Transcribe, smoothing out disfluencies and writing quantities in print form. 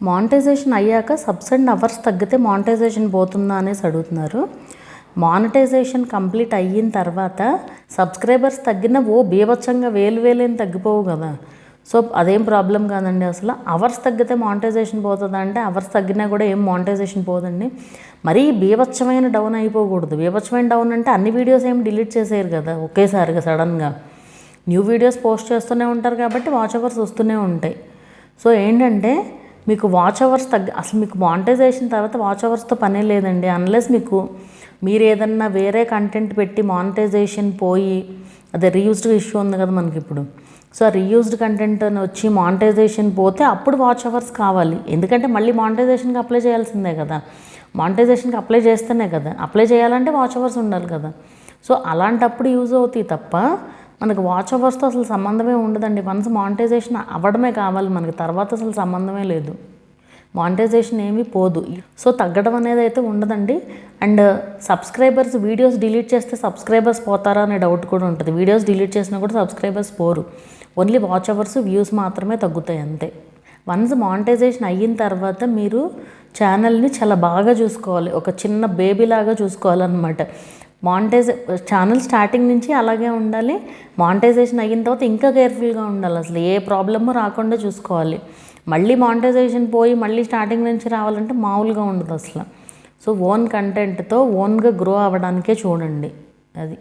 Monetisation అయ్యాక subs and hours తగ్గితే monetisation పోతుందా అనేసి అడుగుతున్నారు. మానిటైజేషన్ కంప్లీట్ అయిన తర్వాత సబ్స్క్రైబర్స్ తగ్గిన బీభత్సంగా వేలు తగ్గిపోవు కదా. సో అదేం ప్రాబ్లం కాదండి. అసలు అవర్స్ తగ్గితే మానిటైజేషన్ పోతుందా అంటే అవర్స్ తగ్గినా కూడా ఏం మానిటైజేషన్ పోదండి. మరీ బీభత్సమైన డౌన్ అయిపోకూడదు. బీభత్సమైన డౌన్ అంటే అన్ని వీడియోస్ ఏమి డిలీట్ చేసేయరు కదా ఒకేసారిగా సడన్గా. న్యూ వీడియోస్ పోస్ట్ చేస్తూనే ఉంటారు కాబట్టి వాచ్ అవర్స్ వస్తూనే ఉంటాయి. సో ఏంటంటే మీకు వాచ్ అవర్స్ అసలు మీకు మానిటైజేషన్ తర్వాత వాచ్ అవర్స్తో పనే లేదండి. అన్లెస్ మీరు ఏదన్నా వేరే కంటెంట్ పెట్టి మానిటైజేషన్ పోయి అదే రీయూజ్డ్ ఇష్యూ ఉంది కదా మనకి ఇప్పుడు. సో ఆ రీయూజ్డ్ కంటెంట్ అని వచ్చి మానిటైజేషన్ పోతే అప్పుడు వాచ్ అవర్స్ కావాలి. ఎందుకంటే మళ్ళీ మానిటైజేషన్కి అప్లై చేయాల్సిందే కదా. మానిటైజేషన్కి అప్లై చేస్తేనే కదా. అప్లై చేయాలంటే వాచ్ అవర్స్ ఉండాలి కదా. సో అలాంటప్పుడు యూజ్ అవుతాయి తప్ప మనకు వాచ్ అవర్స్తో అసలు సంబంధమే ఉండదండి. వన్స్ మానిటైజేషన్ అవ్వడమే కావాలి మనకి, తర్వాత అసలు సంబంధమే లేదు. మానిటైజేషన్ ఏమీ పోదు. సో తగ్గడం అనేది అయితే ఉండదండి. అండ్ సబ్స్క్రైబర్స్ వీడియోస్ డిలీట్ చేస్తే సబ్స్క్రైబర్స్ పోతారా అనే డౌట్ కూడా ఉంటుంది. వీడియోస్ డిలీట్ చేసినా కూడా సబ్స్క్రైబర్స్ పోరు. ఓన్లీ వాచ్ అవర్స్ వ్యూస్ మాత్రమే తగ్గుతాయి అంతే. వన్స్ మానిటైజేషన్ అయిన తర్వాత మీరు ఛానల్ని చాలా బాగా చూసుకోవాలి. ఒక చిన్న బేబీలాగా చూసుకోవాలన్నమాట. ఛానల్ స్టార్టింగ్ నుంచి అలాగే ఉండాలి. మానిటైజేషన్ అయిన తర్వాత ఇంకా కేర్ఫుల్గా ఉండాలి. అసలు ఏ ప్రాబ్లము రాకుండా చూసుకోవాలి. మళ్ళీ మానిటైజేషన్ పోయి మళ్ళీ స్టార్టింగ్ నుంచి రావాలంటే మామూలుగా ఉండదు అసలు. సో ఓన్ కంటెంట్తో ఓన్గా గ్రో అవ్వడానికే చూడండి. అది